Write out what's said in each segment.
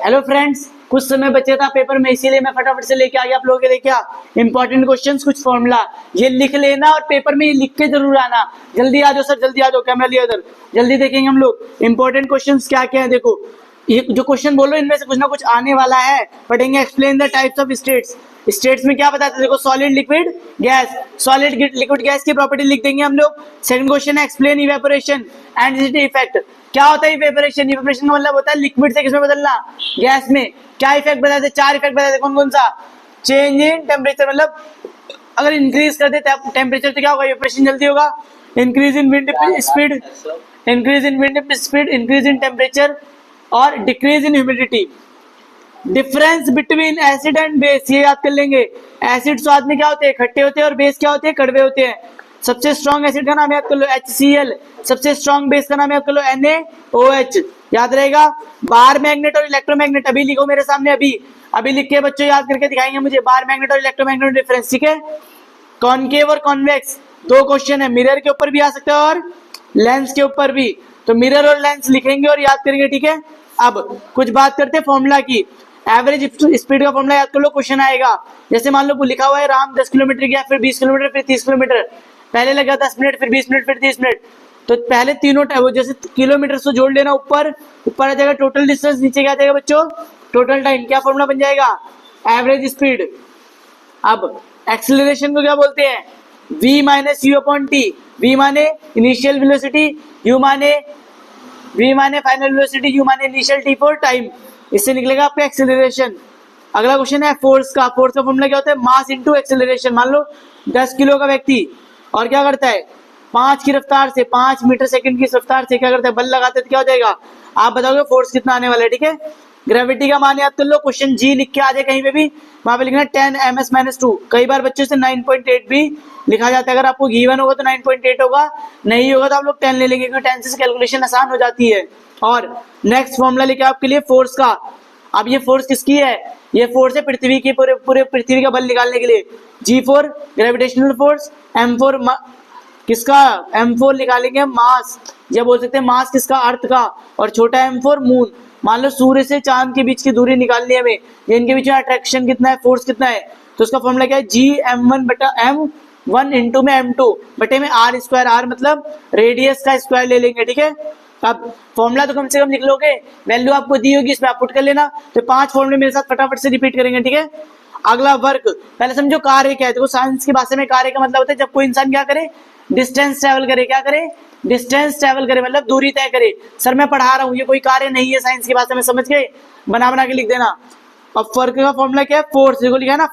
Hello friends, कुछ समय बचे था पेपर में, इसीलिए मैं फटाफट से लेके आ गया आप लोगों के लिए क्या इंपॉर्टेंट क्वेश्चंस, कुछ फॉर्मूला ये लिख लेना और पेपर में ये लिख के जरूर आना। जल्दी आ जाओ सर, जल्दी आ जाओ, कैमरा लिया उधर, जल्दी देखेंगे हम लोग इंपॉर्टेंट क्वेश्चंस क्या क्या है। देखो ये जो क्वेश्चन बोलो इनमें से कुछ ना कुछ आने वाला है। पढ़ेंगे explain the types of states. States में क्या बताते हैं, देखो solid liquid gas, solid liquid gas की प्रॉपर्टी लिख देंगे हम लोग। सेकंड क्वेश्चन है explain evaporation and density effect. क्या होता है इवेपोरेशन? इवेपोरेशन का मतलब होता है लिक्विड से किसमें बदलना, गैस में। क्या इफेक्ट बताते हैं? 4 इफेक्ट बताते हैं, कौन कौन सा? चेंज इन टेम्परेचर, मतलब अगर इंक्रीज कर देते हैं टेम्परेचर तो क्या होगा, इवेपोरेशन जल्दी होगा। Increase in wind speed, increase in wind speed, increase in temperature और decrease in humidity. Difference between acid and base, ये याद कर लेंगे। एसिड स्वाद में क्या होते हैं, खट्टे होते हैं, और बेस क्या होते हैं, कड़वे होते हैं। सबसे स्ट्रॉन्ग एसिड का नाम याद कर लो HCl, सबसे स्ट्रॉन्ग बेस का नाम याद कर लो NaOH, याद रहेगा। बार मैग्नेट और इलेक्ट्रोमैग्नेट अभी लिखो मेरे सामने, अभी लिख के बच्चों याद करके दिखाएंगे मुझे बार मैग्नेट और इलेक्ट्रोमैग्नेट डिफरेंस, ठीक है। कॉनकेव और कॉन्वेक्स 2 क्वेश्चन है, मिरर के ऊपर भी आ सकते हैं और लेंस के ऊपर भी, तो मिरर और लेंस लिखेंगे और याद करेंगे, ठीक है। अब कुछ बात करते हैं फॉर्मूला की। एवरेज स्पीड का फॉर्मूला याद कर लो, क्वेश्चन आएगा। जैसे मान लो लिखा हुआ है राम 10 किलोमीटर गया, फिर 20 किलोमीटर, फिर 30 किलोमीटर, पहले लगा 10 मिनट, फिर 20 मिनट, फिर 30 मिनट, तो पहले तीनों वो जैसे किलोमीटर से जोड़ लेना, ऊपर आ जाएगा टोटल डिस्टेंस, नीचे क्या आ जाएगा बच्चों, टोटल टाइम। क्या फॉर्मूला बन जाएगा, एवरेज स्पीड। अब एक्सेलरेशन को क्या बोलते हैं, v minus you upon T. v माने इनिशियल वेलोसिटी, u माने फाइनल वेलोसिटी, u माने इनिशियल टी फॉर टाइम, इससे निकलेगा आपका एक्सेलरेशन। अगला क्वेश्चन है फोर्स का फॉर्मूला क्या होता है, मास इनटू एक्सेलरेशन। मान लो 10 किलो का व्यक्ति और क्या करता है 5 की रफ्तार से, 5 मीटर सेकंड की रफ्तार से क्या करता है, बल लगाते हैं, तो क्या हो जाएगा, आप बताओगे फोर्स कितना आने वाला है, ठीक है। ग्रेविटी का मान याद कर लो, क्वेश्चन जी लिख के आ जाए कहीं पे भी, वहां पे लिखना 10 ms-2। कई बार बच्चों से 9.8 भी लिखा जाता है, अगर आपको गिवन होगा तो 9.8 होगा, नहीं होगा तो आप लोग 10 ले लेंगे, क्योंकि 10 से कैलकुलेशन आसान हो जाती है। और नेक्स्ट फॉर्मूला लेके आपके लिए फोर्स का। अब ये फोर्स किसकी है, ये फोर्स है पृथ्वी की, पूरे पृथ्वी का बल निकालने के लिए। G4 ग्रेविटेशनल फोर्स, M4 किसका, M4 निकालेंगे मास, या बोल सकते हैं मास किसका, अर्थ का, और छोटा M4 मून। मान लो सूर्य से चांद के बीच की दूरी निकालनी है हमें, इनके बीच में अट्रैक्शन कितना है, फोर्स कितना है, तो उसका फॉर्मूला क्या है, G_M1 बटा M1 इंटू में M2 बटे में R स्क्वायर, R मतलब रेडियस का स्क्वायर ले लेंगे, ठीक है। अब फॉर्मूला तो कम से कम लिख लोगे, वैल्यू आपको दी होगी, इसमें आप पुट कर लेना। तो 5 फॉर्मूले मेरे साथ फटाफट से रिपीट करेंगे, ठीक है। अगला वर्क, पहले समझो कार्य क्या है। देखो साइंस की भाषा में कार्य का मतलब होता है जब कोई इंसान क्या करे, डिस्टेंस ट्रेवल करे, क्या करे, डिस्टेंस ट्रेवल करे, मतलब दूरी तय करे। सर मैं पढ़ा रहा हूँ, ये कोई कार्य नहीं है साइंस की भाषा में, समझ गए, बना के लिख देना। अब वर्क का फॉर्मूला क्या है, फोर्स, देखो लिखा है ना,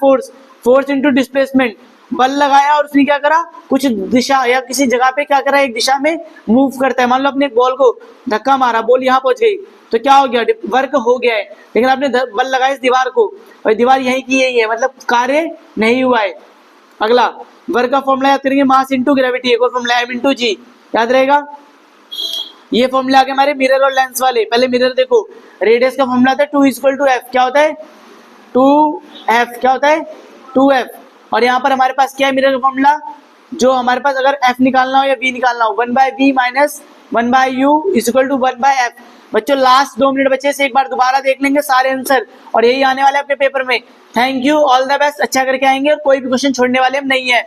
फोर्स इनटू डिस्प्लेसमेंट। बल लगाया और उसने क्या करा, कुछ दिशा या किसी जगह पे क्या करा, एक दिशा में मूव करता है। मान लो अपने बॉल को धक्का मारा, बॉल यहाँ पहुंच गई, तो क्या हो गया, वर्क हो गया है। लेकिन आपने बल लगाया इस दीवार को और दीवार यहीं की यही है, मतलब कार्य नहीं हुआ है। अगला वर्क का फॉर्मूला याद करेंगे, मास इंटू ग्रेविटी, एक और फॉर्मूला M इंटू जी, याद रहेगा। ये फॉर्मूला आगे हमारे मिरर और लेंस वाले। पहले मिरर देखो, रेडियस का फॉर्मूला था 2:F, क्या होता है 2F, क्या होता है 2F। और यहाँ पर हमारे पास क्या है मिरर का फॉर्मूला, जो हमारे पास अगर F निकालना हो या V निकालना हो, 1/V minus 1/U equal to 1/F। बच्चों लास्ट 2 मिनट बचे से एक बार दोबारा देख लेंगे सारे आंसर, और यही आने वाले आपके पेपर में। Thank you, all the best, अच्छा करके आएंगे और कोई भी क्वेश्चन छोड़ने वाले हम नहीं है।